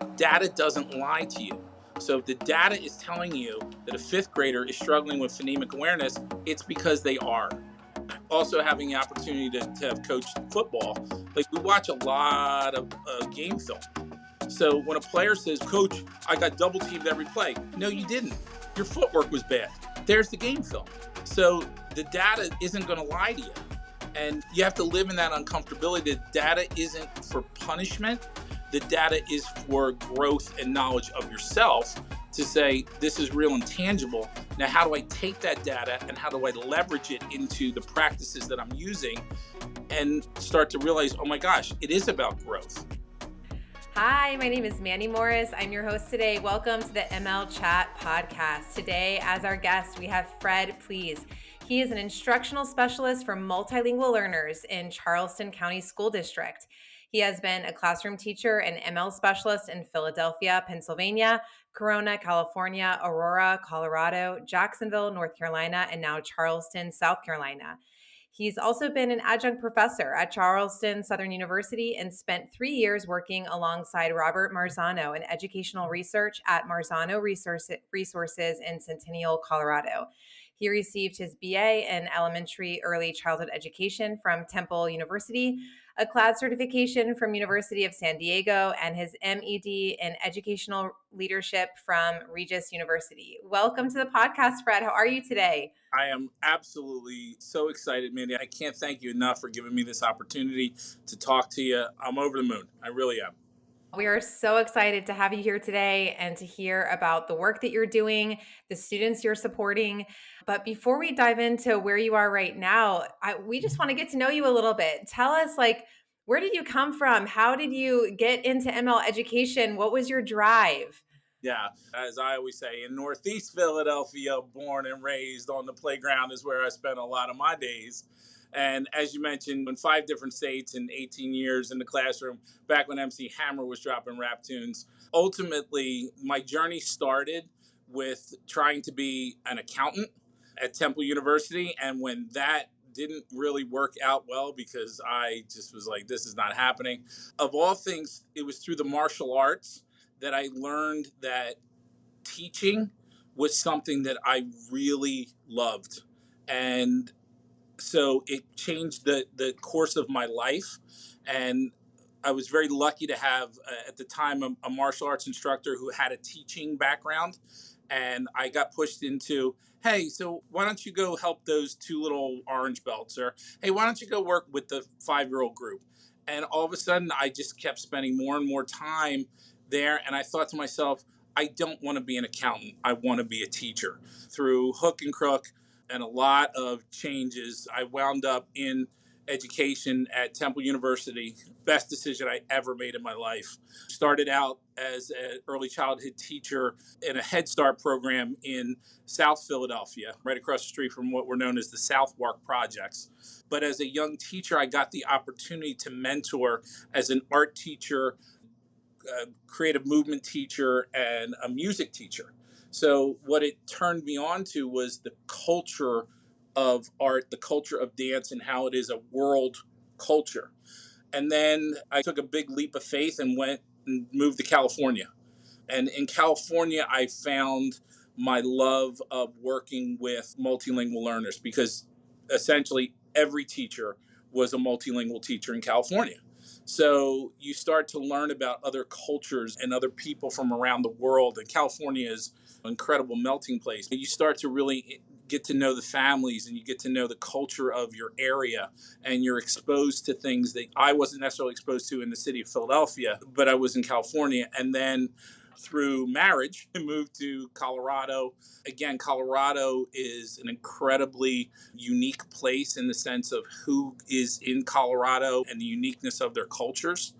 Data doesn't lie to you. So if the data is telling you that a fifth grader is struggling with phonemic awareness, it's because they are. Also having the opportunity to have coached football, like we watch a lot of game film. So when a player says, "Coach, I got double teamed every play," no, you didn't. Your footwork was bad. There's the game film. So the data isn't going to lie to you. And you have to live in that uncomfortability. The data isn't for punishment. The data is for growth and knowledge of yourself to say, this is real and tangible. Now, how do I take that data and how do I leverage it into the practices that I'm using and start to realize, oh my gosh, it is about growth. Hi, my name is Mandi Morris. I'm your host today. Welcome to the ML Chat podcast. Today, as our guest, we have Fred Pleis. He is an instructional specialist for multilingual learners in Charleston County School District. He has been a classroom teacher and ML specialist in Philadelphia, Pennsylvania, Corona, California, Aurora, Colorado, Jacksonville, North Carolina, and now Charleston, South Carolina. He's also been an adjunct professor at Charleston Southern University and spent 3 years working alongside Robert Marzano in educational research at Marzano Resources in Centennial, Colorado. He received his BA in elementary early childhood education from Temple University, a CLAD certification from University of San Diego, and his MED in educational leadership from Regis University. Welcome to the podcast, Fred. How are you today? I am absolutely so excited, Mandy. I can't thank you enough for giving me this opportunity to talk to you. I'm over the moon. I really am. We are so excited to have you here today and to hear about the work that you're doing, the students you're supporting. But before we dive into where you are right now, we just want to get to know you a little bit. Tell us, where did you come from? How did you get into ML education? What was your drive? Yeah, as I always say, in Northeast Philadelphia, born and raised on the playground is where I spent a lot of my days. And as you mentioned, in 5 different states and 18 years in the classroom, back when MC Hammer was dropping rap tunes. Ultimately, my journey started with trying to be an accountant at Temple University. And when that didn't really work out well because I just was like, this is not happening. Of all things, it was through the martial arts that I learned that teaching was something that I really loved. And so it changed the course of my life. And I was very lucky to have, at the time, a martial arts instructor who had a teaching background. And I got pushed into, hey, so why don't you go help those 2 little orange belts? Or, hey, why don't you go work with the 5-year-old group? And all of a sudden, I just kept spending more and more time there. And I thought to myself, I don't want to be an accountant. I want to be a teacher. Through hook and crook and a lot of changes, I wound up in education at Temple University. Best decision I ever made in my life. Started out as an early childhood teacher in a Head Start program in South Philadelphia, right across the street from what were known as the Southwark Projects. But as a young teacher, I got the opportunity to mentor as an art teacher, a creative movement teacher, and a music teacher. So what it turned me on to was the culture of art, the culture of dance, and how it is a world culture. And then I took a big leap of faith and went and moved to California. And in California, I found my love of working with multilingual learners because essentially every teacher was a multilingual teacher in California. So you start to learn about other cultures and other people from around the world. And California is an incredible melting place. You start to really get to know the families and you get to know the culture of your area, and you're exposed to things that I wasn't necessarily exposed to in the city of Philadelphia, but I was in California. And then through marriage, I moved to Colorado. Again, Colorado is an incredibly unique place in the sense of who is in Colorado and the uniqueness of their cultures.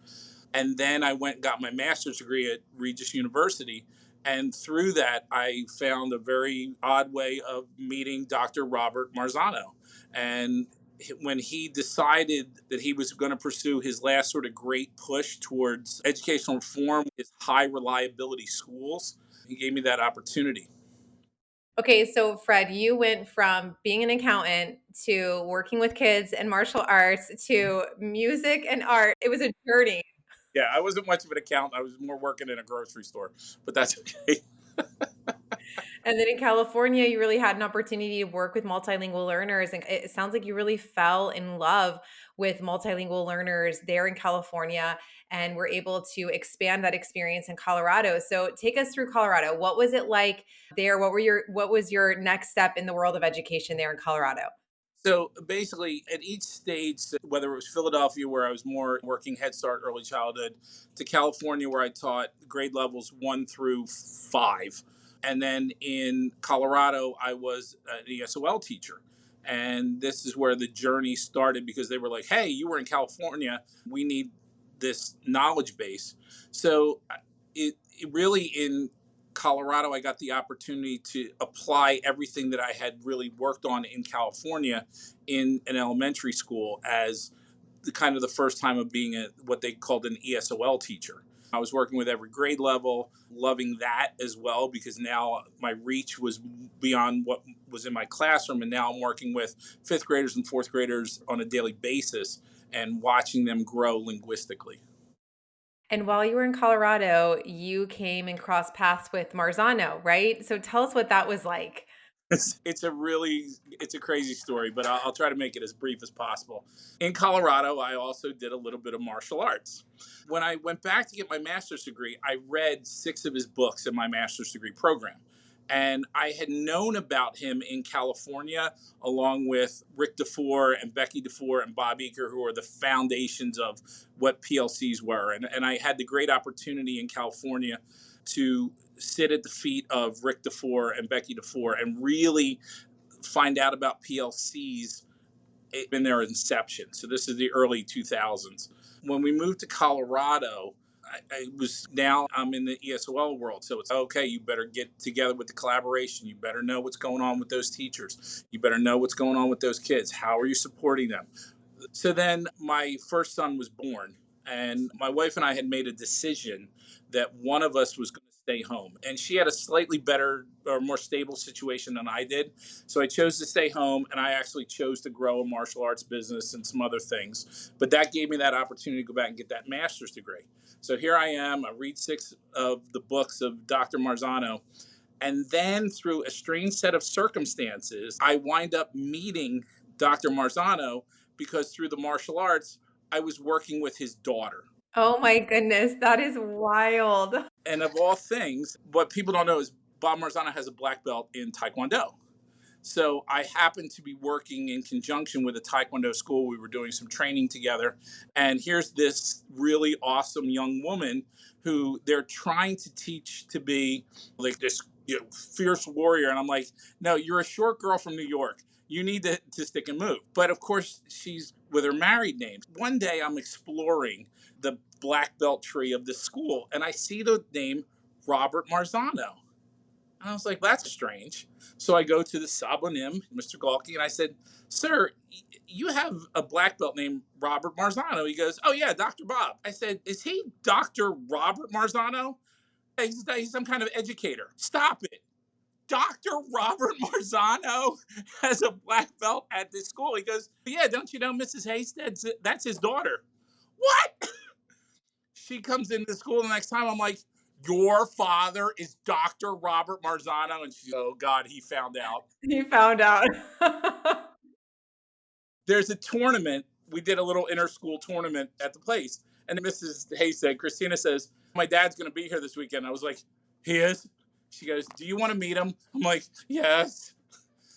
And then I went and got my master's degree at Regis University. And through that, I found a very odd way of meeting Dr. Robert Marzano. And when he decided that he was going to pursue his last sort of great push towards educational reform, his high reliability schools, he gave me that opportunity. Okay, so Fred, you went from being an accountant to working with kids and martial arts to music and art. It was a journey. Yeah, I wasn't much of an accountant. I was more working in a grocery store, but that's okay. And then in California, you really had an opportunity to work with multilingual learners. And it sounds like you really fell in love with multilingual learners there in California and were able to expand that experience in Colorado. So take us through Colorado. What was it like there? What was your next step in the world of education there in Colorado? So basically, at each stage, whether it was Philadelphia, where I was more working Head Start, early childhood, to California, where I taught grade levels 1 through 5. And then in Colorado, I was an ESOL teacher. And this is where the journey started because they were like, hey, you were in California. We need this knowledge base. So it really, in Colorado, I got the opportunity to apply everything that I had really worked on in California in an elementary school as the kind of the first time of being what they called an ESOL teacher. I was working with every grade level, loving that as well because now my reach was beyond what was in my classroom. And now I'm working with fifth graders and fourth graders on a daily basis and watching them grow linguistically. And while you were in Colorado, you came and crossed paths with Marzano, right? So tell us what that was like. It's a crazy story, but I'll try to make it as brief as possible. In Colorado, I also did a little bit of martial arts. When I went back to get my master's degree, I read 6 of his books in my master's degree program. And I had known about him in California, along with Rick DeFore and Becky DeFore and Bob Eaker, who are the foundations of what PLCs were. And I had the great opportunity in California to sit at the feet of Rick DeFore and Becky DeFore and really find out about PLCs in their inception. So this is the early 2000s. When we moved to Colorado, I'm in the ESOL world. So it's okay, you better get together with the collaboration. You better know what's going on with those teachers. You better know what's going on with those kids. How are you supporting them? So then my first son was born, and my wife and I had made a decision that one of us was going to stay home. And she had a slightly better or more stable situation than I did. So I chose to stay home, and I actually chose to grow a martial arts business and some other things. But that gave me that opportunity to go back and get that master's degree. So here I am. I read 6 of the books of Dr. Marzano. And then through a strange set of circumstances, I wind up meeting Dr. Marzano because through the martial arts, I was working with his daughter. Oh my goodness, that is wild. And of all things, what people don't know is Bob Marzano has a black belt in Taekwondo. So I happened to be working in conjunction with a Taekwondo school. We were doing some training together. And here's this really awesome young woman who they're trying to teach to be like this fierce warrior. And I'm like, no, you're a short girl from New York. You need to stick and move. But of course, she's with her married name. One day I'm exploring the black belt tree of the school and I see the name Robert Marzano. And I was like, that's strange. So I go to the Sabonim, Mr. Galki, and I said, sir, you have a black belt named Robert Marzano. He goes, oh, yeah, Dr. Bob. I said, is he Dr. Robert Marzano? He's some kind of educator. Stop it. Dr. Robert Marzano has a black belt at this school. He goes, yeah, don't you know Mrs. Haystead? That's his daughter. What? She comes into the school the next time. I'm like, your father is Dr. Robert Marzano. And she's, oh God, he found out. You found out. There's a tournament. We did a little inter-school tournament at the place. And Mrs. Hayes said, Christina says, my dad's going to be here this weekend. I was like, he is? She goes, do you want to meet him? I'm like, yes.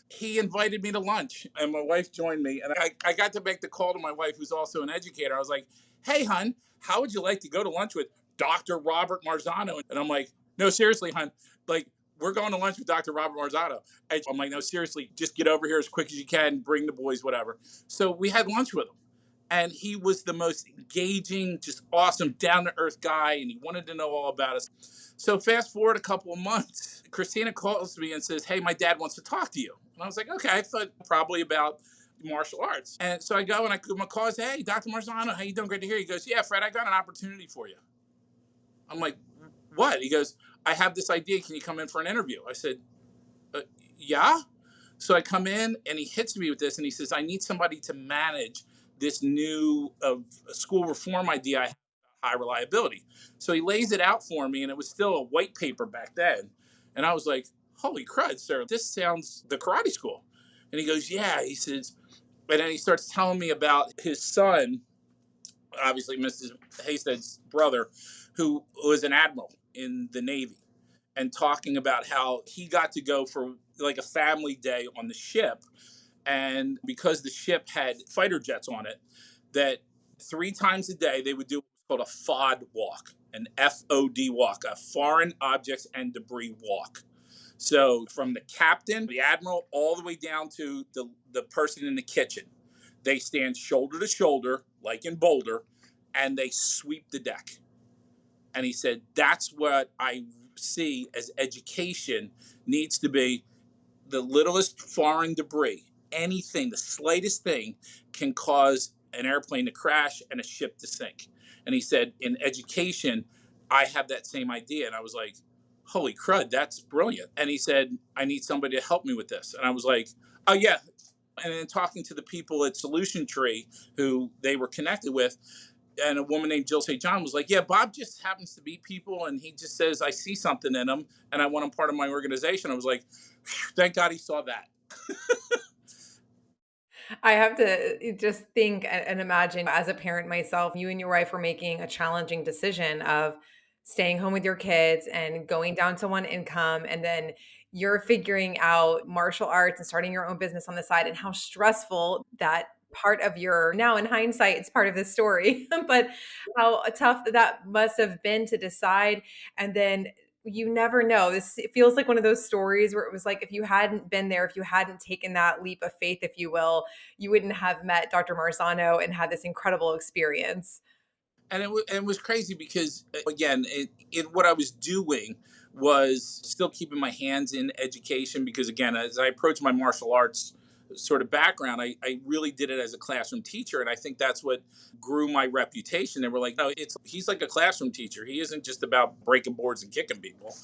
He invited me to lunch and my wife joined me. And I got to make the call to my wife, who's also an educator. I was like, hey, hun, how would you like to go to lunch with Dr. Robert Marzano? And I'm like, no, seriously, hun, like, we're going to lunch with Dr. Robert Marzano. And I'm like, no, seriously, just get over here as quick as you can, bring the boys, whatever. So we had lunch with him. And he was the most engaging, just awesome, down-to-earth guy, and he wanted to know all about us. So fast forward a couple of months, Christina calls me and says, hey, my dad wants to talk to you. And I was like, okay, I thought probably about martial arts. And so I go and I give him a call. I say, hey, Dr. Marzano, how you doing? Great to hear you. He goes, yeah, Fred, I got an opportunity for you. I'm like, what? He goes, I have this idea. Can you come in for an interview? I said, yeah. So I come in and he hits me with this and he says, I need somebody to manage this new school reform idea I have, high reliability. So he lays it out for me, and it was still a white paper back then. And I was like, holy crud, sir, this sounds the karate school. And he goes, yeah. He says, and then he starts telling me about his son, obviously Mrs. Haysted's brother, who was an admiral in the Navy, and talking about how he got to go for like a family day on the ship. And because the ship had fighter jets on it, that 3 times a day they would do what's called a FOD walk, an FOD walk, a foreign objects and debris walk. So from the captain, the admiral, all the way down to the person in the kitchen, they stand shoulder to shoulder, like in Boulder, and they sweep the deck. And he said, that's what I see as education needs to be. The littlest foreign debris, anything, the slightest thing can cause an airplane to crash and a ship to sink. And he said, in education, I have that same idea. And I was like, holy crud, that's brilliant. And he said, I need somebody to help me with this. And I was like, oh, yeah. And then talking to the people at Solution Tree who they were connected with, and a woman named Jill St. John was like, yeah, Bob just happens to be people, and he just says, I see something in him, and I want him part of my organization. I was like, thank God he saw that. I have to just think and imagine as a parent myself, you and your wife were making a challenging decision of staying home with your kids and going down to one income. And then you're figuring out martial arts and starting your own business on the side, and how stressful that part of your, now in hindsight, it's part of the story, but how tough that must have been to decide. And then you never know. This, it feels like one of those stories where it was like, if you hadn't been there, if you hadn't taken that leap of faith, if you will, you wouldn't have met Dr. Marzano and had this incredible experience. And it was crazy because, again, what I was doing was still keeping my hands in education because, again, as I approached my martial arts sort of background, I really did it as a classroom teacher. And I think that's what grew my reputation. They were like, no, he's like a classroom teacher. He isn't just about breaking boards and kicking people.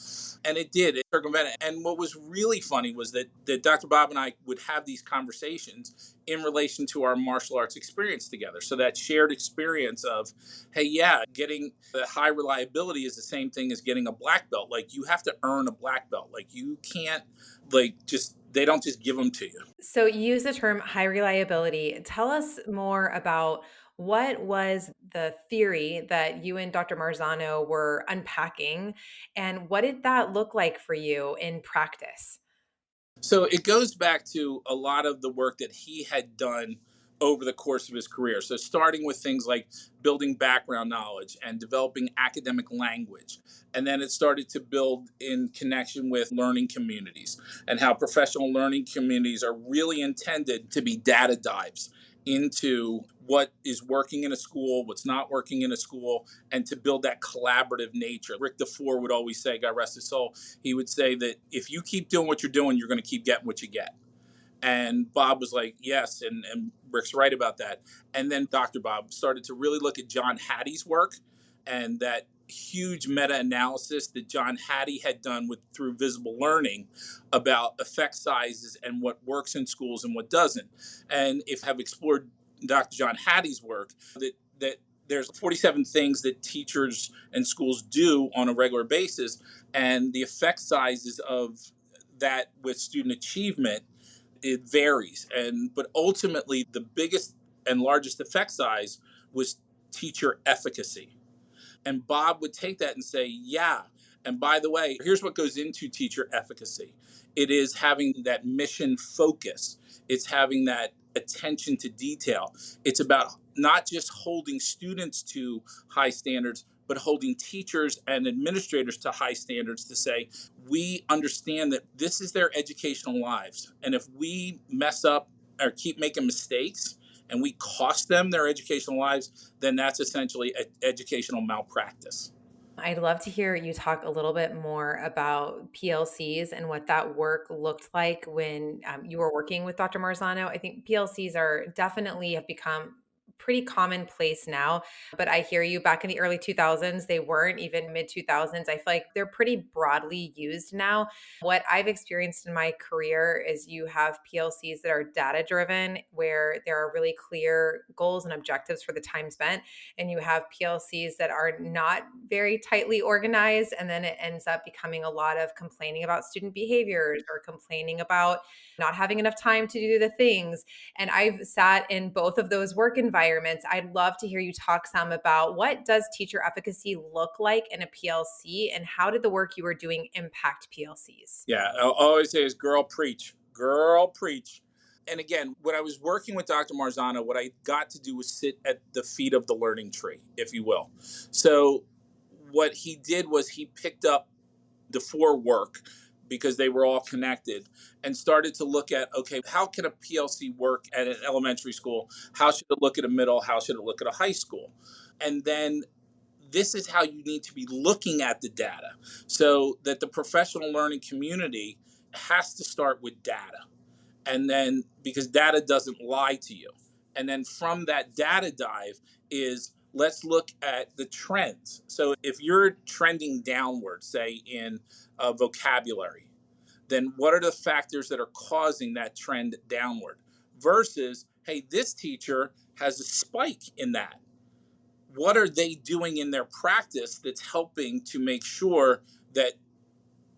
And it did. It circumvented. And what was really funny was that Dr. Bob and I would have these conversations in relation to our martial arts experience together. So that shared experience of, hey, yeah, getting the high reliability is the same thing as getting a black belt. Like, you have to earn a black belt. Like, you can't, like, just, they don't just give them to you. So you use the term high reliability. Tell us more about what was the theory that you and Dr. Marzano were unpacking, and what did that look like for you in practice? So it goes back to a lot of the work that he had done over the course of his career. So starting with things like building background knowledge and developing academic language. And then it started to build in connection with learning communities and how professional learning communities are really intended to be data dives into what is working in a school, what's not working in a school, and to build that collaborative nature. Rick DeFore would always say, God rest his soul, he would say that if you keep doing what you're doing, you're going to keep getting what you get. And Bob was like, yes. And Rick's right about that. And then Dr. Bob started to really look at John Hattie's work and that huge meta-analysis that John Hattie had done through visible learning about effect sizes and what works in schools and what doesn't. And if have explored Dr. John Hattie's work, that there's 47 things that teachers and schools do on a regular basis, and the effect sizes of that with student achievement, it varies. But ultimately the biggest and largest effect size was teacher efficacy. And Bob would take that and say, yeah, and by the way, here's what goes into teacher efficacy. It is having that mission focus. It's having that attention to detail. It's about not just holding students to high standards, but holding teachers and administrators to high standards to say, we understand that this is their educational lives. And if we mess up or keep making mistakes and we cost them their educational lives, then that's essentially educational malpractice. I'd love to hear you talk a little bit more about PLCs and what that work looked like when you were working with Dr. Marzano. I think PLCs are definitely have become pretty commonplace now. But I hear you, back in the early 2000s, they weren't, even mid 2000s. I feel like they're pretty broadly used now. What I've experienced in my career is you have PLCs that are data driven, where there are really clear goals and objectives for the time spent. And you have PLCs that are not very tightly organized. And then it ends up becoming a lot of complaining about student behaviors or complaining about not having enough time to do the things. And I've sat in both of those work environments. I'd love to hear you talk some about what does teacher efficacy look like in a PLC, and how did the work you were doing impact PLCs? Yeah, I'll always say is girl preach, girl preach. And again, when I was working with Dr. Marzano, what I got to do was sit at the feet of the learning tree, if you will. So what he did was he picked up the four work because they were all connected and started to look at, okay, how can a PLC work at an elementary school? How should it look at a middle? How should it look at a high school? And then this is how you need to be looking at the data, so that the professional learning community has to start with data. And then, because data doesn't lie to you. And then from that data dive is, let's look at the trends. So if you're trending downward, say in vocabulary, then what are the factors that are causing that trend downward? Versus, hey, this teacher has a spike in that. What are they doing in their practice that's helping to make sure that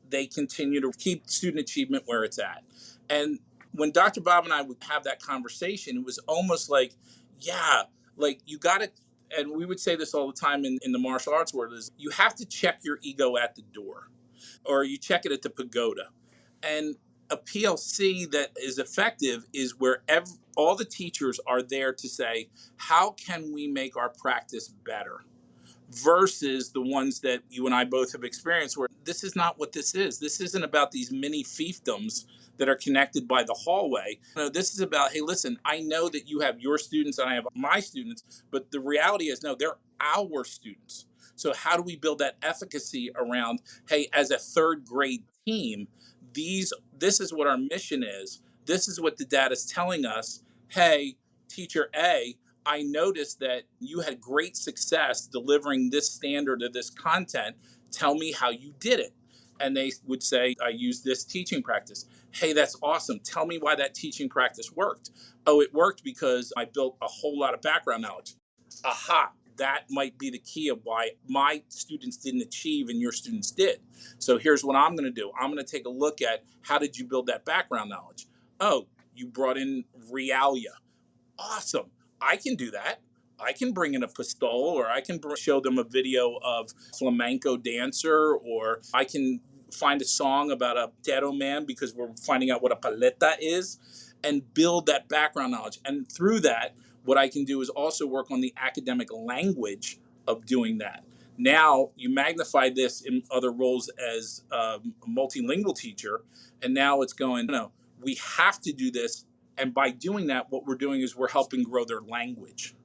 they continue to keep student achievement where it's at? And when Dr. Bob and I would have that conversation, it was almost like, yeah, like you got to, and we would say this all the time in the martial arts world, is you have to check your ego at the door, or you check it at the pagoda. And a PLC that is effective is where all the teachers are there to say, how can we make our practice better? Versus the ones that you and I both have experienced, where this is not what this is. This isn't about these mini fiefdoms that are connected by the hallway. No, this is about, hey, listen, I know that you have your students and I have my students, but the reality is, no, they're our students. So how do we build that efficacy around, hey, as a third grade team, this is what our mission is. This is what the data is telling us. Hey, teacher A, I noticed that you had great success delivering this standard of this content. Tell me how you did it. And they would say, I used this teaching practice. Hey, that's awesome. Tell me why that teaching practice worked. Oh, it worked because I built a whole lot of background knowledge. Aha, that might be the key of why my students didn't achieve and your students did. So here's what I'm going to do. I'm going to take a look at, how did you build that background knowledge? Oh, you brought in realia. Awesome. I can do that. I can bring in a pistol, or I can show them a video of flamenco dancer, or I can find a song about a deado man because we're finding out what a paleta is, and build that background knowledge. And through that, what I can do is also work on the academic language of doing that. Now you magnify this in other roles as a multilingual teacher, and now it's going, no, we have to do this. And by doing that, what we're doing is we're helping grow their language.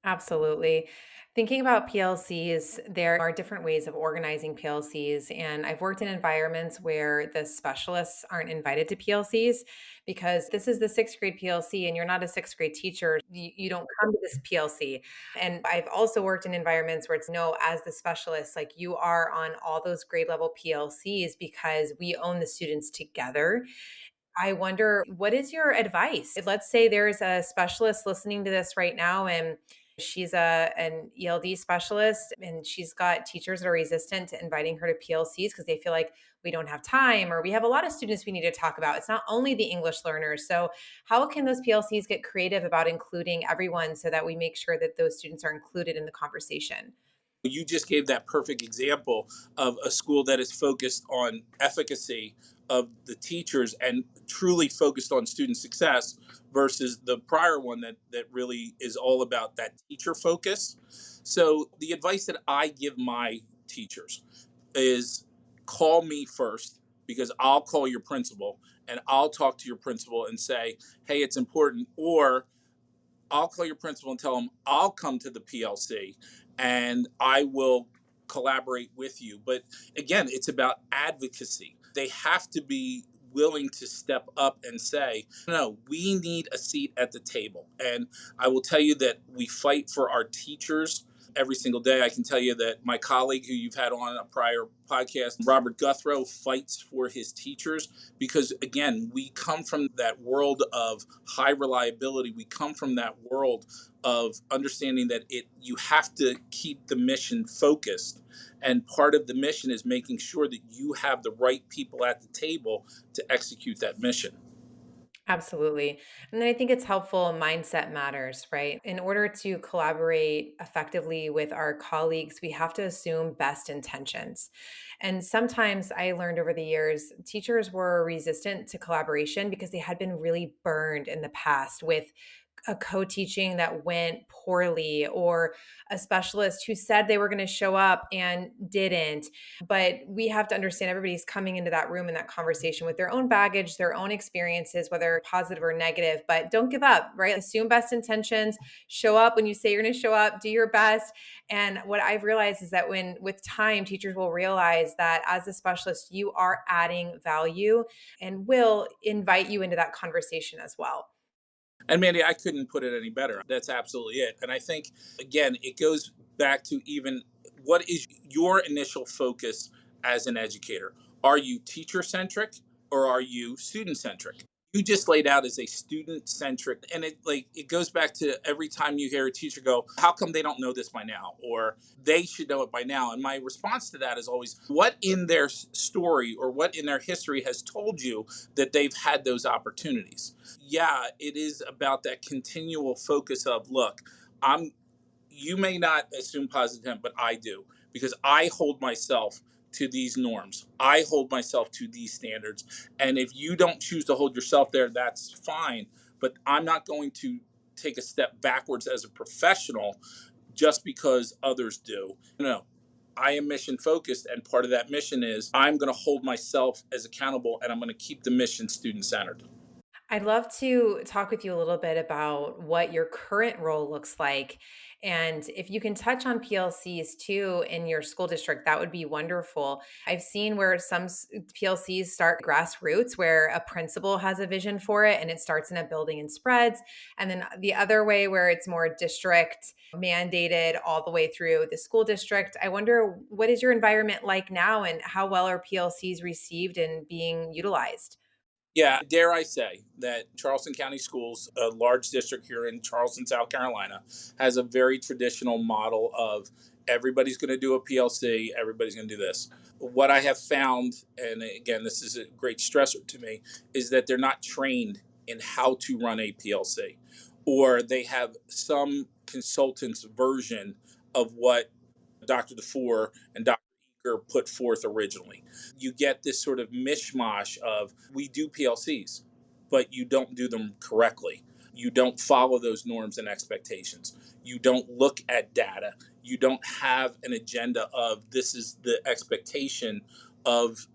Absolutely. Thinking about PLCs, there are different ways of organizing PLCs. And I've worked in environments where the specialists aren't invited to PLCs because this is the sixth grade PLC and you're not a sixth grade teacher. You don't come to this PLC. And I've also worked in environments where it's no, as the specialist, like you are on all those grade level PLCs because we own the students together. I wonder, what is your advice? Let's say there's a specialist listening to this right now, and she's an ELD specialist, and she's got teachers that are resistant to inviting her to PLCs because they feel like we don't have time, or we have a lot of students we need to talk about. It's not only the English learners. So how can those PLCs get creative about including everyone so that we make sure that those students are included in the conversation? You just gave that perfect example of a school that is focused on efficacy of the teachers and truly focused on student success, versus the prior one that really is all about that teacher focus. So the advice that I give my teachers is, call me first, because I'll call your principal and I'll talk to your principal and say, hey, it's important. Or I'll call your principal and tell them I'll come to the PLC and I will collaborate with you. But again, it's about advocacy. They have to be willing to step up and say, no, we need a seat at the table. And I will tell you that we fight for our teachers every single day. I can tell you that my colleague who you've had on a prior podcast, Robert Guthrow, fights for his teachers because, again, we come from that world of high reliability. We come from that world of understanding that you have to keep the mission focused. And part of the mission is making sure that you have the right people at the table to execute that mission. Absolutely. And then I think it's helpful mindset matters, right? In order to collaborate effectively with our colleagues, we have to assume best intentions. And sometimes I learned over the years, teachers were resistant to collaboration because they had been really burned in the past with a co-teaching that went poorly or a specialist who said they were going to show up and didn't. But we have to understand everybody's coming into that room and that conversation with their own baggage, their own experiences, whether positive or negative. But don't give up, right? Assume best intentions, show up when you say you're going to show up, do your best. And what I've realized is that with time, teachers will realize that as a specialist, you are adding value and will invite you into that conversation as well. And Mandy, I couldn't put it any better. That's absolutely it. And I think, again, it goes back to even what is your initial focus as an educator? Are you teacher centric or are you student centric? You just laid out as a student centric, and it goes back to every time you hear a teacher go, how come they don't know this by now, or they should know it by now? And my response to that is always, what in their story or what in their history has told you that they've had those opportunities? Yeah, it is about that continual focus of, look, I'm you may not assume positive intent, but I do, because I hold myself to these norms. I hold myself to these standards. And if you don't choose to hold yourself there, that's fine. But I'm not going to take a step backwards as a professional just because others do. No. I am mission focused, and part of that mission is I'm going to hold myself as accountable, and I'm going to keep the mission student centered. I'd love to talk with you a little bit about what your current role looks like. And if you can touch on PLCs too in your school district, that would be wonderful. I've seen where some PLCs start grassroots, where a principal has a vision for it and it starts in a building and spreads. And then the other way, where it's more district mandated all the way through the school district. I wonder, what is your environment like now and how well are PLCs received and being utilized? Yeah, dare I say that Charleston County Schools, a large district here in Charleston, South Carolina, has a very traditional model of everybody's going to do a PLC, everybody's going to do this. What I have found, and again, this is a great stressor to me, is that they're not trained in how to run a PLC, or they have some consultant's version of what Dr. DeFore and Dr. Eaker put forth originally. You get this sort of mishmash of, we do PLCs, but you don't do them correctly. You don't follow those norms and expectations. You don't look at data. You don't have an agenda of, this is the expectation of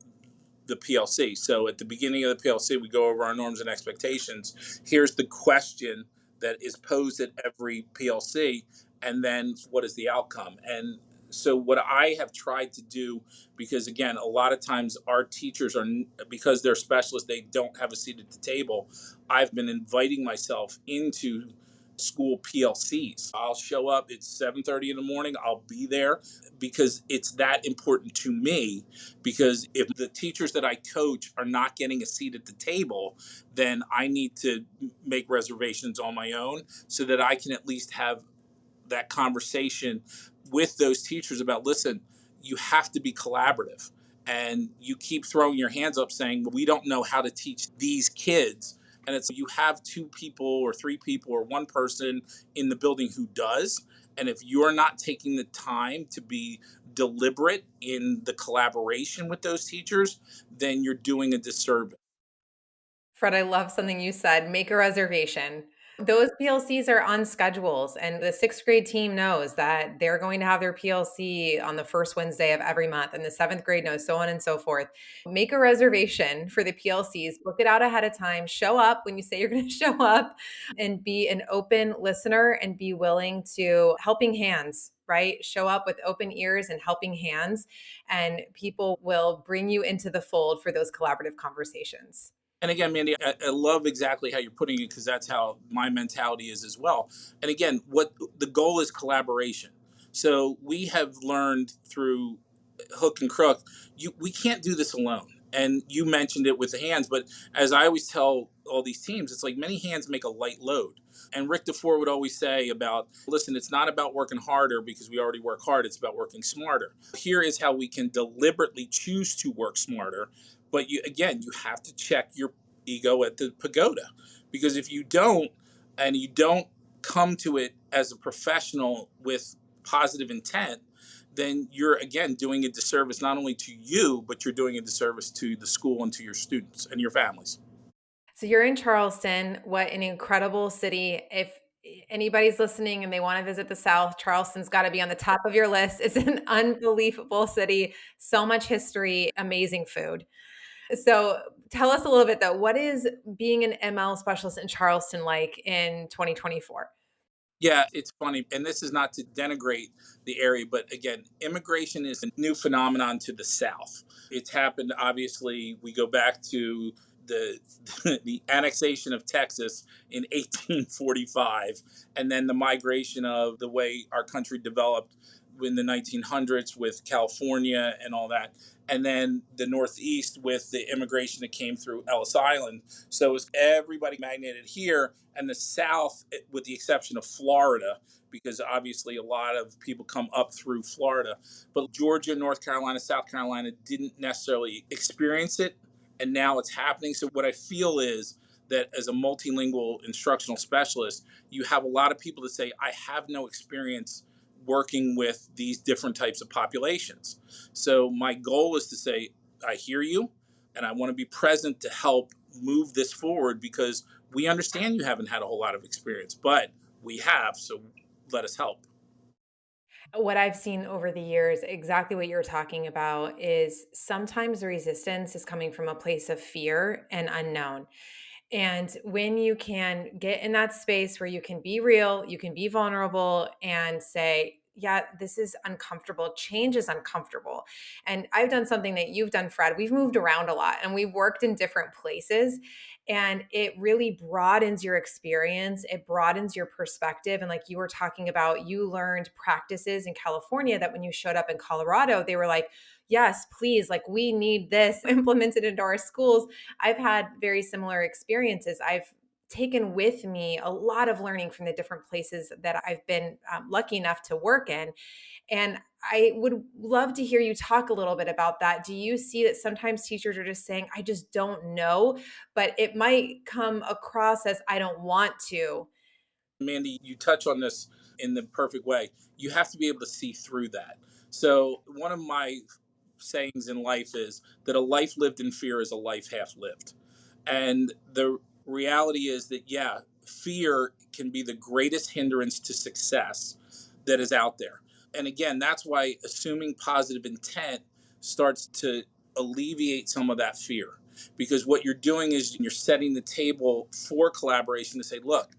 the PLC. So at the beginning of the PLC, we go over our norms and expectations. Here's the question that is posed at every PLC, and then what is the outcome? And so what I have tried to do, because again, a lot of times our teachers are, because they're specialists, they don't have a seat at the table. I've been inviting myself into school PLCs. I'll show up. It's 7:30 in the morning. I'll be there because it's that important to me. Because if the teachers that I coach are not getting a seat at the table, then I need to make reservations on my own so that I can at least have that conversation with those teachers about, listen, you have to be collaborative. And you keep throwing your hands up saying, we don't know how to teach these kids. And it's, you have two people or three people or one person in the building who does. And if you're not taking the time to be deliberate in the collaboration with those teachers, then you're doing a disservice. Fred, I love something you said, make a reservation. Those PLCs are on schedules, and the sixth grade team knows that they're going to have their PLC on the first Wednesday of every month, and the seventh grade knows, so on and so forth. Make a reservation for the PLCs, book it out ahead of time, show up when you say you're going to show up, and be an open listener and be willing to helping hands right? Show up with open ears and helping hands, and people will bring you into the fold for those collaborative conversations. And again, Mandy, I love exactly how you're putting it because that's how my mentality is as well. And again, what the goal is collaboration. So we have learned through hook and crook, we can't do this alone. And you mentioned it with the hands, but as I always tell all these teams, it's like many hands make a light load. And Rick DeFore would always say about, listen, it's not about working harder because we already work hard. It's about working smarter. Here is how we can deliberately choose to work smarter. But you have to check your ego at the pagoda, because if you don't, and you don't come to it as a professional with positive intent, then you're again doing a disservice not only to you, but you're doing a disservice to the school and to your students and your families. So you're in Charleston. What an incredible city. If anybody's listening and they want to visit the South, Charleston's got to be on the top of your list. It's an unbelievable city, so much history, amazing food. So tell us a little bit though, what is being an ML specialist in Charleston like in 2024? Yeah, it's funny. And this is not to denigrate the area, but again, immigration is a new phenomenon to the South. It's happened, obviously, we go back to the the annexation of Texas in 1845, and then the migration of the way our country developed in the 1900s with California and all that. And then the Northeast with the immigration that came through Ellis Island. So it was everybody magnated here, and the South, with the exception of Florida, because obviously a lot of people come up through Florida. But Georgia, North Carolina, South Carolina didn't necessarily experience it, and now it's happening. So what I feel is that as a multilingual instructional specialist, you have a lot of people that say, I have no experience working with these different types of populations. So my goal is to say, I hear you, and I want to be present to help move this forward, because we understand you haven't had a whole lot of experience, but we have, so let us help. What I've seen over the years, exactly what you're talking about, is sometimes the resistance is coming from a place of fear and unknown. And when you can get in that space where you can be real, you can be vulnerable and say, yeah, this is uncomfortable. Change is uncomfortable. And I've done something that you've done, Fred. We've moved around a lot and we've worked in different places. And it really broadens your experience. It broadens your perspective. And like you were talking about, you learned practices in California that when you showed up in Colorado, they were like, yes, please, like we need this implemented into our schools. I've had very similar experiences. I've taken with me a lot of learning from the different places that I've been lucky enough to work in. And I would love to hear you talk a little bit about that. Do you see that sometimes teachers are just saying, I just don't know, but it might come across as I don't want to? Mandy, you touch on this in the perfect way. You have to be able to see through that. So, one of my sayings in life is that a life lived in fear is a life half lived. And the reality is that, yeah, fear can be the greatest hindrance to success that is out there. And again, that's why assuming positive intent starts to alleviate some of that fear. Because what you're doing is you're setting the table for collaboration to say, look,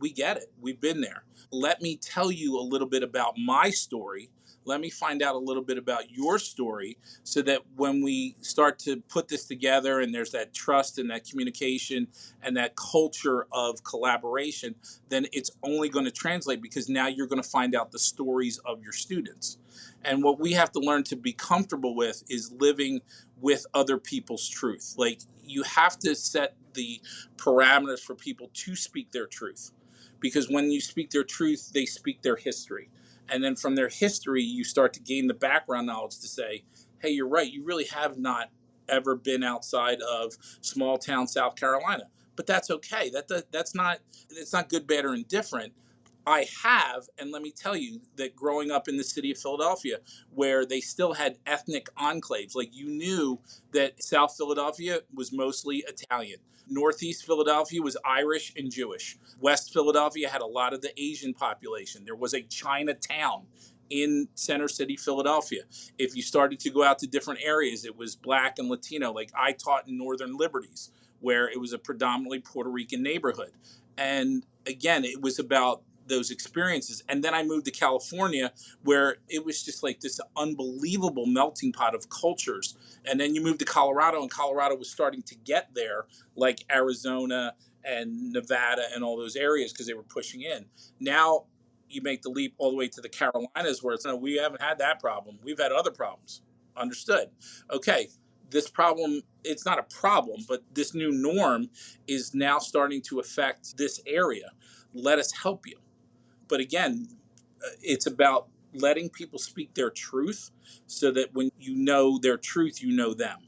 we get it. We've been there. Let me tell you a little bit about my story. Let me find out a little bit about your story, so that when we start to put this together and there's that trust and that communication and that culture of collaboration, then it's only going to translate, because now you're going to find out the stories of your students. And what we have to learn to be comfortable with is living with other people's truth. Like, you have to set the parameters for people to speak their truth, because when you speak their truth, they speak their history. And then from their history, you start to gain the background knowledge to say, hey, you're right. You really have not ever been outside of small town South Carolina. But that's okay. That's not, it's not good, bad, or indifferent. I have, and let me tell you that growing up in the city of Philadelphia, where they still had ethnic enclaves, like you knew that South Philadelphia was mostly Italian. Northeast Philadelphia was Irish and Jewish. West Philadelphia had a lot of the Asian population. There was a Chinatown in Center City, Philadelphia. If you started to go out to different areas, it was Black and Latino. Like I taught in Northern Liberties, where it was a predominantly Puerto Rican neighborhood. And again, it was about those experiences. And then I moved to California, where it was just like this unbelievable melting pot of cultures. And then you moved to Colorado, and Colorado was starting to get there, like Arizona and Nevada and all those areas, because they were pushing in. Now you make the leap all the way to the Carolinas, where it's no, we haven't had that problem. We've had other problems. Understood. Okay, this problem, it's not a problem, but this new norm is now starting to affect this area. Let us help you. But again, it's about letting people speak their truth, so that when you know their truth, you know them.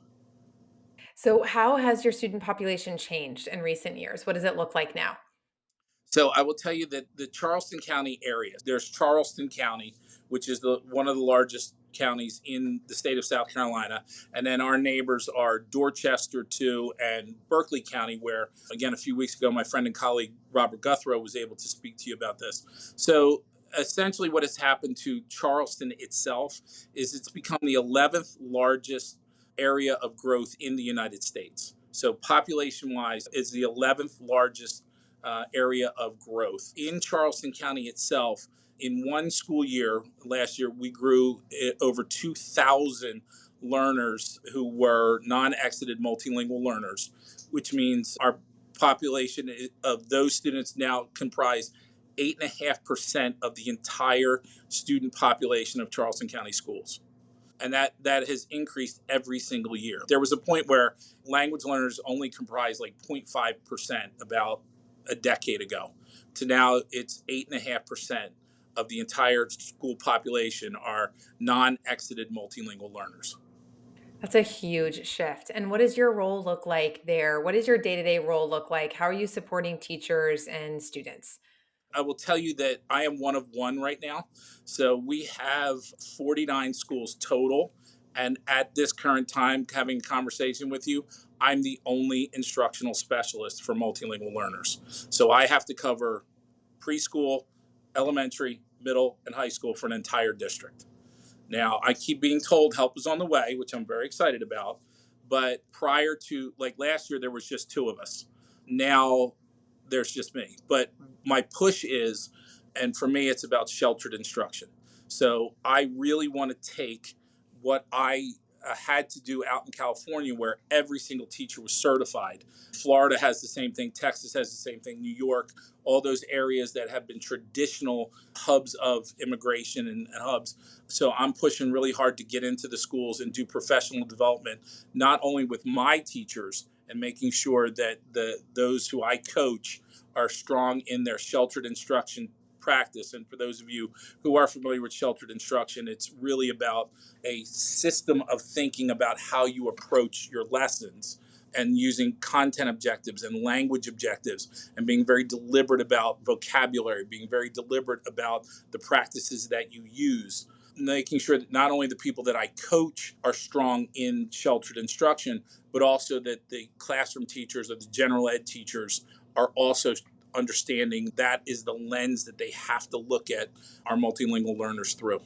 So, how has your student population changed in recent years? What does it look like now? So I will tell you that the Charleston County area, there's Charleston County, which is one of the largest counties in the state of South Carolina. And then our neighbors are Dorchester too, and Berkeley County, where, again, a few weeks ago, my friend and colleague Robert Guthrow was able to speak to you about this. So essentially what has happened to Charleston itself is it's become the 11th largest area of growth in the United States. So population wise, it's the 11th largest area of growth. In Charleston County itself, in one school year, last year, we grew over 2,000 learners who were non-exited multilingual learners, which means our population of those students now comprise 8.5% of the entire student population of Charleston County schools. And that has increased every single year. There was a point where language learners only comprised like 0.5% about a decade ago, to now it's 8.5% of the entire school population are non-exited multilingual learners. That's a huge shift. And what does your role look like there? What does your day to day role look like? How are you supporting teachers and students? I will tell you that I am one of one right now. So we have 49 schools total. And at this current time, having a conversation with you, I'm the only instructional specialist for multilingual learners. So I have to cover preschool, elementary, middle, and high school for an entire district. Now, I keep being told help is on the way, which I'm very excited about. But prior to, like last year, there was just two of us. Now there's just me. But my push is, and for me, it's about sheltered instruction. So I really want to take what I had to do out in California, where every single teacher was certified. Florida has the same thing, Texas has the same thing, New York, all those areas that have been traditional hubs of immigration and hubs. So I'm pushing really hard to get into the schools and do professional development, not only with my teachers and making sure that those who I coach are strong in their sheltered instruction practice. And for those of you who are familiar with sheltered instruction, it's really about a system of thinking about how you approach your lessons, and using content objectives and language objectives, and being very deliberate about vocabulary, being very deliberate about the practices that you use, making sure that not only the people that I coach are strong in sheltered instruction, but also that the classroom teachers or the general ed teachers are also understanding that is the lens that they have to look at our multilingual learners through.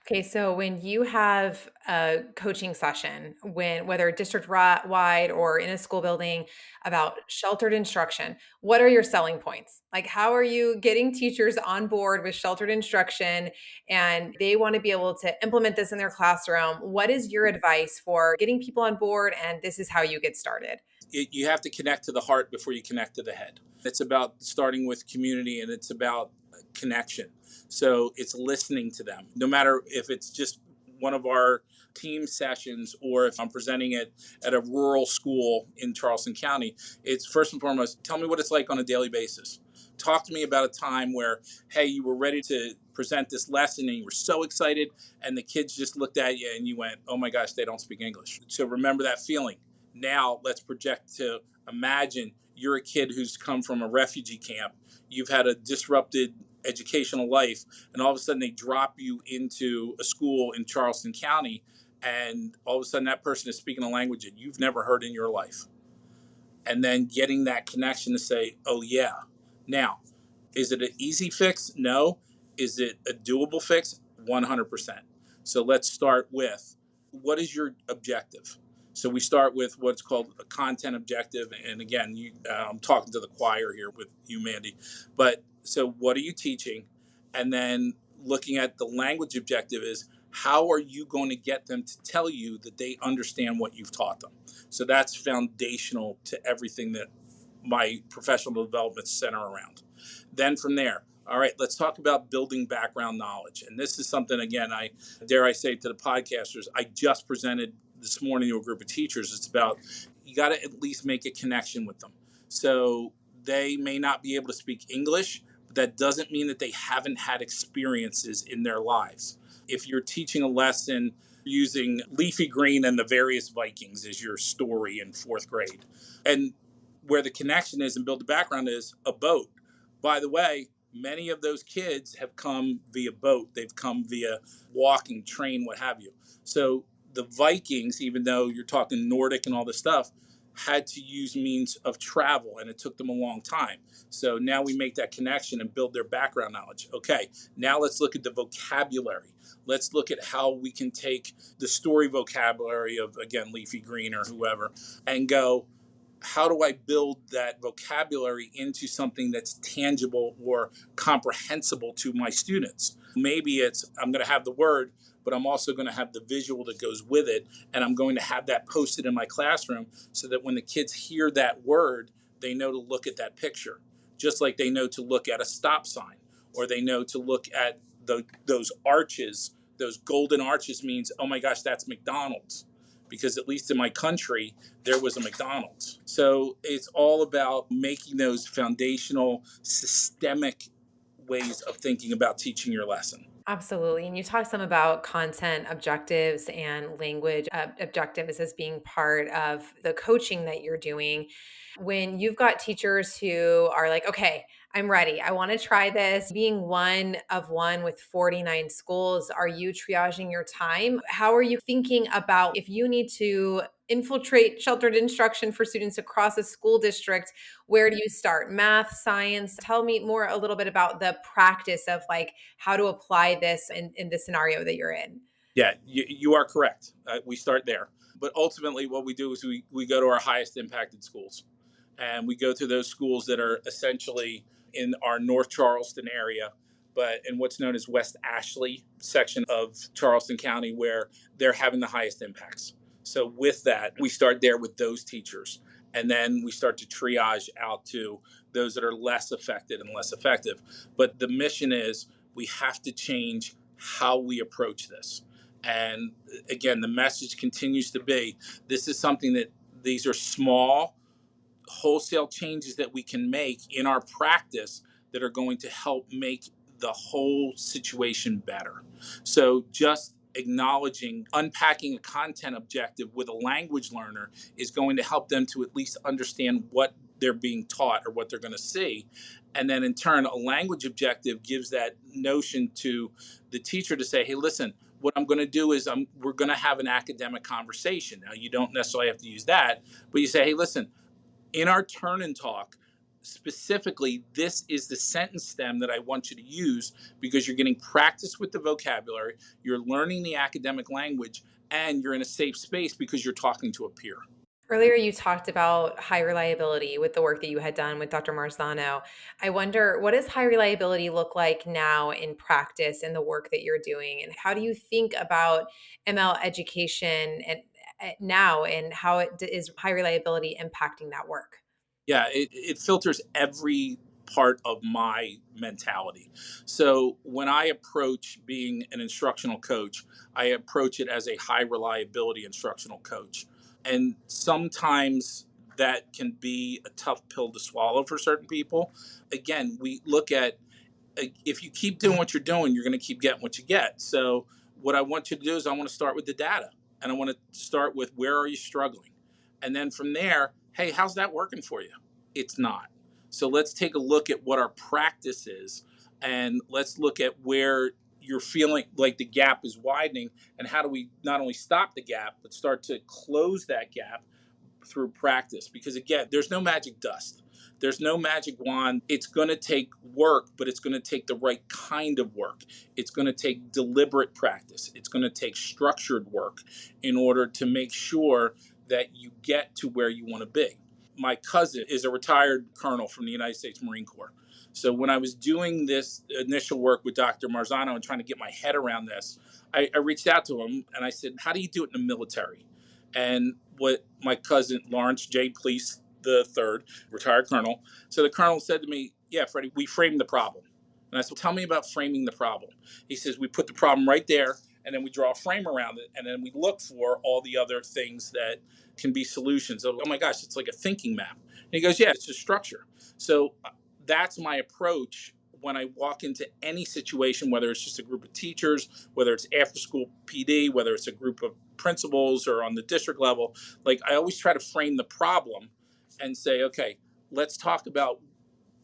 Okay, so when you have a coaching session, whether district wide or in a school building about sheltered instruction, what are your selling points? Like, how are you getting teachers on board with sheltered instruction and they want to be able to implement this in their classroom? What is your advice for getting people on board? And this is how you get started. You have to connect to the heart before you connect to the head. It's about starting with community, and it's about connection. So it's listening to them, no matter if it's just one of our team sessions or if I'm presenting it at a rural school in Charleston County. It's first and foremost, tell me what it's like on a daily basis. Talk to me about a time where, hey, you were ready to present this lesson and you were so excited, and the kids just looked at you and you went, oh my gosh, they don't speak English. So remember that feeling. Now let's project to imagine you're a kid who's come from a refugee camp. You've had a disrupted educational life, and all of a sudden they drop you into a school in Charleston County, and all of a sudden that person is speaking a language that you've never heard in your life. And then getting that connection to say, oh yeah. Now, is it an easy fix? No. Is it a doable fix? 100%. So let's start with, what is your objective? So we start with what's called a content objective. And again, I'm talking to the choir here with you, Mandi. But So what are you teaching? And then looking at the language objective is, how are you going to get them to tell you that they understand what you've taught them? So that's foundational to everything that my professional development center around. Then from there, all right, let's talk about building background knowledge. And this is something, again, I dare I say to the podcasters, I just presented this morning to a group of teachers. It's about, you got to at least make a connection with them. So they may not be able to speak English, but that doesn't mean that they haven't had experiences in their lives. If you're teaching a lesson using Leafy Green and the Various Vikings as your story in fourth grade, and where the connection is and build the background is a boat. By the way, many of those kids have come via boat. They've come via walking, train, what have you. So the Vikings, even though you're talking Nordic and all this stuff, had to use means of travel, and it took them a long time. So now we make that connection and build their background knowledge. Okay, now let's look at the vocabulary. Let's look at how we can take the story vocabulary of, again, Leafy Green or whoever, and go, how do I build that vocabulary into something that's tangible or comprehensible to my students? Maybe it's, I'm going to have the word, but I'm also going to have the visual that goes with it. And I'm going to have that posted in my classroom so that when the kids hear that word, they know to look at that picture, just like they know to look at a stop sign, or they know to look at those arches. Those golden arches means, oh my gosh, that's McDonald's. Because at least in my country, there was a McDonald's. So it's all about making those foundational, systemic ways of thinking about teaching your lesson. Absolutely. And you talked some about content objectives and language objectives as being part of the coaching that you're doing. When you've got teachers who are like, okay, I'm ready, I want to try this, being one of one with 49 schools, are you triaging your time? How are you thinking about if you need to infiltrate sheltered instruction for students across a school district? Where do you start? Math, science? Tell me more a little bit about the practice of like how to apply this in the scenario that you're in. Yeah, you are correct. We start there. But ultimately, what we do is we go to our highest impacted schools. And we go to those schools that are essentially in our North Charleston area, but in what's known as West Ashley section of Charleston County, where they're having the highest impacts. So with that, we start there with those teachers. And then we start to triage out to those that are less affected and less effective. But the mission is we have to change how we approach this. And again, the message continues to be, this is something that these are small, wholesale changes that we can make in our practice that are going to help make the whole situation better. So just acknowledging, unpacking a content objective with a language learner is going to help them to at least understand what they're being taught or what they're going to see. And then in turn, a language objective gives that notion to the teacher to say, hey, listen, what I'm going to do is we're going to have an academic conversation. Now, you don't necessarily have to use that, but you say, hey, listen, in our turn and talk, specifically, this is the sentence stem that I want you to use because you're getting practice with the vocabulary, you're learning the academic language, and you're in a safe space because you're talking to a peer. Earlier, you talked about high reliability with the work that you had done with Dr. Marzano. I wonder, what does high reliability look like now in practice in the work that you're doing? And how do you think about ML education now and how is high reliability impacting that work? Yeah, it filters every part of my mentality. So when I approach being an instructional coach, I approach it as a high reliability instructional coach. And sometimes that can be a tough pill to swallow for certain people. Again, we look at, if you keep doing what you're doing, you're going to keep getting what you get. So what I want you to do is I want to start with the data, and I want to start with, where are you struggling? And then from there, hey, how's that working for you? It's not. So let's take a look at what our practice is, and let's look at where you're feeling like the gap is widening, and how do we not only stop the gap, but start to close that gap through practice. Because again, there's no magic dust. There's no magic wand. It's going to take work, but it's going to take the right kind of work. It's going to take deliberate practice. It's going to take structured work in order to make sure that you get to where you want to be. My cousin is a retired colonel from the United States Marine Corps. So when I was doing this initial work with Dr. Marzano and trying to get my head around this, I reached out to him and I said, how do you do it in the military? And what my cousin, Lawrence J. Pleis the third, retired colonel. So the colonel said to me, yeah, Freddie, we framed the problem. And I said, tell me about framing the problem. He says, we put the problem right there and then we draw a frame around it. And then we look for all the other things that can be solutions. Oh my gosh, it's like a thinking map. And he goes, yeah, it's a structure. So that's my approach when I walk into any situation, whether it's just a group of teachers, whether it's after school PD, whether it's a group of principals or on the district level. Like, I always try to frame the problem and say, okay, let's talk about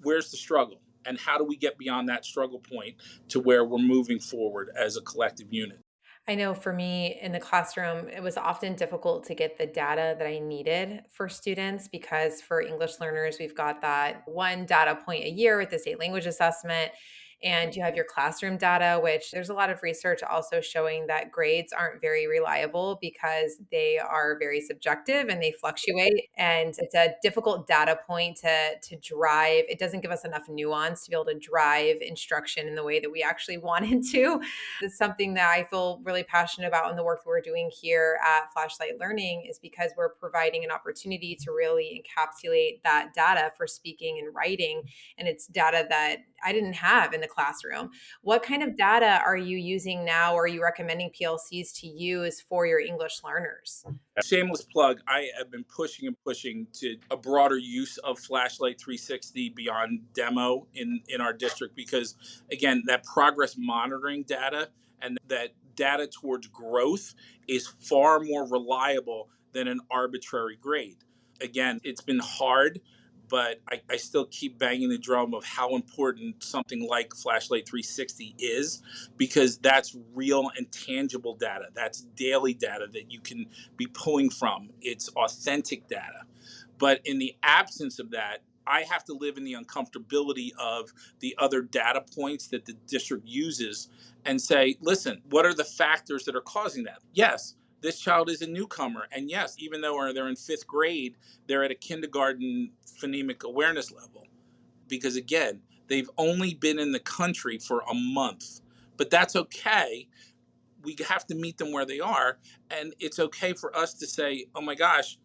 where's the struggle and how do we get beyond that struggle point to where we're moving forward as a collective unit. I know for me in the classroom, it was often difficult to get the data that I needed for students because for English learners, we've got that one data point a year with the state language assessment. And you have your classroom data, which there's a lot of research also showing that grades aren't very reliable because they are very subjective and they fluctuate. And it's a difficult data point to drive. It doesn't give us enough nuance to be able to drive instruction in the way that we actually wanted to. It's something that I feel really passionate about in the work that we're doing here at Flashlight Learning is because we're providing an opportunity to really encapsulate that data for speaking and writing. And it's data that I didn't have in the classroom. What kind of data are you using now, or are you recommending PLCs to use for your English learners? Shameless plug, I have been pushing and pushing to a broader use of Flashlight 360 beyond demo in our district because, again, that progress monitoring data and that data towards growth is far more reliable than an arbitrary grade. Again, it's been hard, but I still keep banging the drum of how important something like Flashlight 360 is because that's real and tangible data. That's daily data that you can be pulling from. It's authentic data. But in the absence of that, I have to live in the uncomfortability of the other data points that the district uses and say, listen, what are the factors that are causing that? Yes, this child is a newcomer. And yes, even though they're in fifth grade, they're at a kindergarten phonemic awareness level. Because again, they've only been in the country for a month. But that's okay. We have to meet them where they are. And it's okay for us to say, oh my gosh,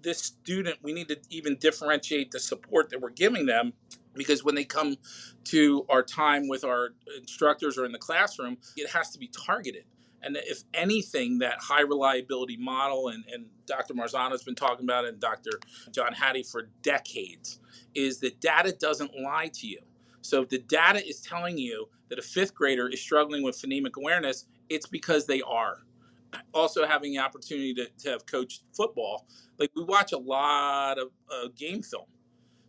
this student, we need to even differentiate the support that we're giving them because when they come to our time with our instructors or in the classroom, it has to be targeted. And if anything, that high reliability model, and Dr. Marzano has been talking about it, and Dr. John Hattie for decades, is that data doesn't lie to you. So if the data is telling you that a fifth grader is struggling with phonemic awareness, it's because they are. Also having the opportunity to have coached football, like we watch a lot of game film.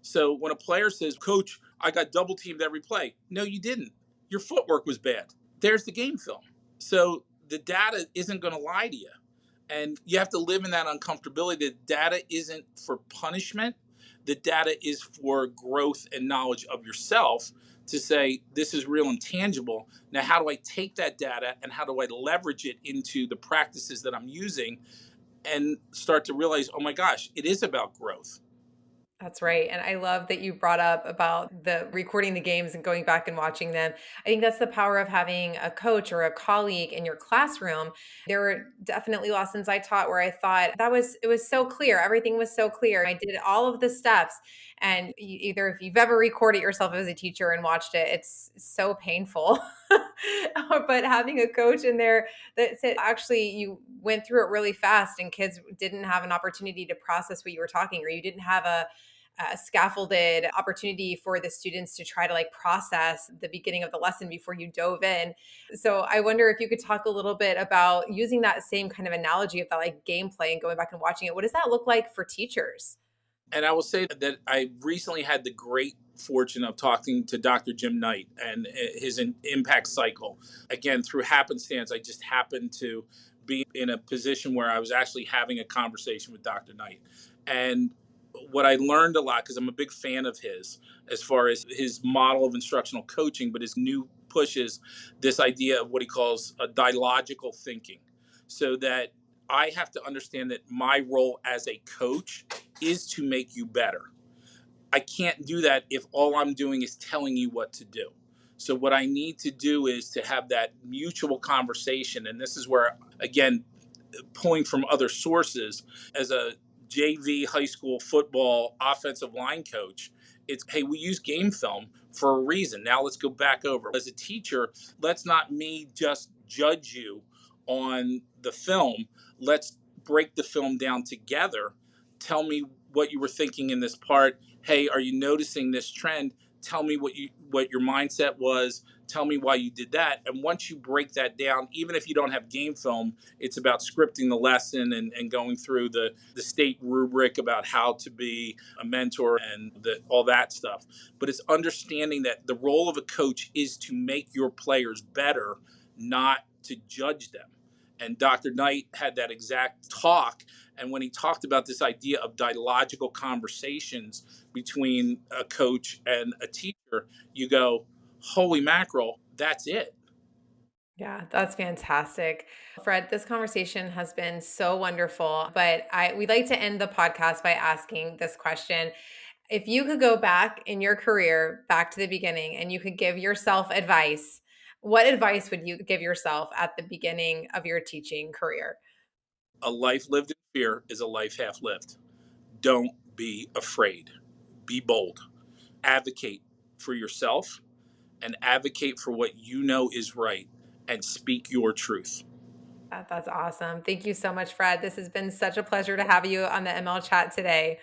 So when a player says, Coach, I got double teamed every play. No, you didn't. Your footwork was bad. There's the game film. So the data isn't going to lie to you. And you have to live in that uncomfortability. The data isn't for punishment. The data is for growth and knowledge of yourself to say, this is real and tangible. Now, how do I take that data and how do I leverage it into the practices that I'm using and start to realize, oh my gosh, it is about growth. That's right. And I love that you brought up about the recording the games and going back and watching them. I think that's the power of having a coach or a colleague in your classroom. There were definitely lessons I taught where I thought it was so clear. Everything was so clear. I did all of the steps. And either if you've ever recorded yourself as a teacher and watched it, it's so painful. But having a coach in there that said, actually, you went through it really fast and kids didn't have an opportunity to process what you were talking, or you didn't have a scaffolded opportunity for the students to try to like process the beginning of the lesson before you dove in. So I wonder if you could talk a little bit about using that same kind of analogy of that like gameplay and going back and watching it. What does that look like for teachers? And I will say that I recently had the great fortune of talking to Dr. Jim Knight and his impact cycle. Again, through happenstance, I just happened to be in a position where I was actually having a conversation with Dr. Knight. And what I learned a lot, because I'm a big fan of his, as far as his model of instructional coaching, but his new pushes this idea of what he calls a dialogical thinking. So that I have to understand that my role as a coach is to make you better. I can't do that if all I'm doing is telling you what to do. So what I need to do is to have that mutual conversation. And this is where, again, pulling from other sources, as a JV high school football offensive line coach, it's, hey, we use game film for a reason. Now let's go back over. As a teacher, let's not me just judge you on the film. Let's break the film down together. Tell me what you were thinking in this part. Hey, are you noticing this trend? Tell me what your mindset was. Tell me why you did that. And once you break that down, even if you don't have game film, it's about scripting the lesson and going through the state rubric about how to be a mentor and all that stuff. But it's understanding that the role of a coach is to make your players better, not to judge them. And Dr. Knight had that exact talk. And when he talked about this idea of dialogical conversations between a coach and a teacher, you go, holy mackerel, that's it. Yeah, that's fantastic. Fred, this conversation has been so wonderful, but we'd like to end the podcast by asking this question. If you could go back in your career, back to the beginning, and you could give yourself advice, what advice would you give yourself at the beginning of your teaching career? A life lived in fear is a life half lived. Don't be afraid. Be bold. Advocate for yourself and advocate for what you know is right and speak your truth. That's awesome. Thank you so much, Fred. This has been such a pleasure to have you on the ML Chat today.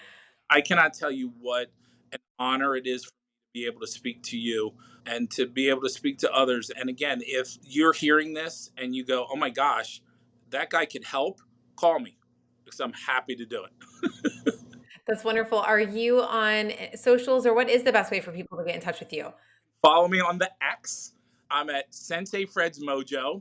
I cannot tell you what an honor it is for me to be able to speak to you and to be able to speak to others. And again, if you're hearing this and you go, oh my gosh, that guy could help, call me because I'm happy to do it. That's wonderful. Are you on socials, or what is the best way for people to get in touch with you? Follow me on the X. I'm at Sensei Fred's Mojo.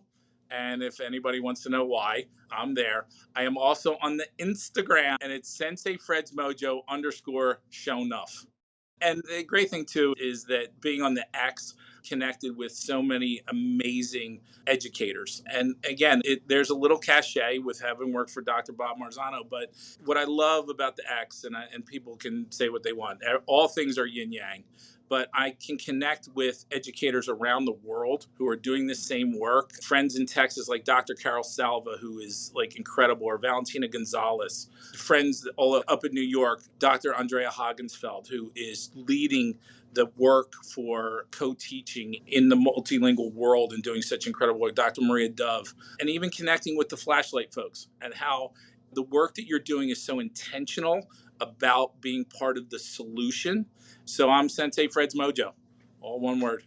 And if anybody wants to know why, I'm there. I am also on the Instagram, and it's Sensei Fred's Mojo _show enough. And the great thing, too, is that being on the X connected with so many amazing educators. And again, there's a little cachet with having worked for Dr. Bob Marzano. But what I love about the X, and people can say what they want, all things are yin yang. But I can connect with educators around the world who are doing the same work. Friends in Texas like Dr. Carol Salva, who is like incredible, or Valentina Gonzalez. Friends all up in New York, Dr. Andrea Hagensfeld, who is leading the work for co-teaching in the multilingual world and doing such incredible work. Dr. Maria Dove, and even connecting with the Flashlight folks and how the work that you're doing is so intentional about being part of the solution. So I'm Sensei Fred's Mojo, all one word.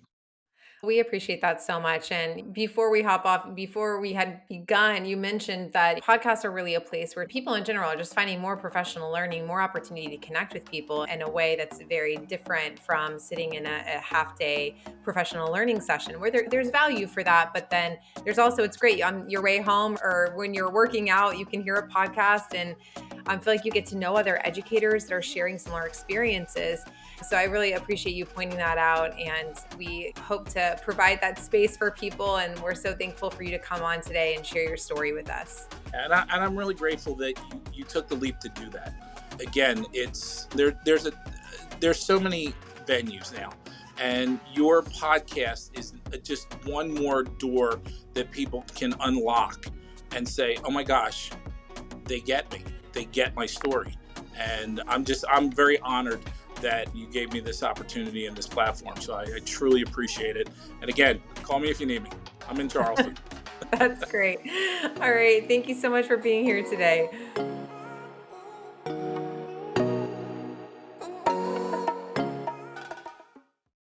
We appreciate that so much. And before we hop off, before we had begun, you mentioned that podcasts are really a place where people in general are just finding more professional learning, more opportunity to connect with people in a way that's very different from sitting in a half-day professional learning session, where there's value for that. But then there's also, it's great on your way home or when you're working out, you can hear a podcast and I feel like you get to know other educators that are sharing similar experiences. So I really appreciate you pointing that out, and we hope to provide that space for people, and we're so thankful for you to come on today and share your story with us. And I'm really grateful that you took the leap to do that. Again, there's so many venues now, and your podcast is just one more door that people can unlock and say, oh my gosh, they get me. They get my story. And I'm very honored that you gave me this opportunity and this platform. So I truly appreciate it. And again, call me if you need me. I'm in Charleston. That's great. All right. Thank you so much for being here today.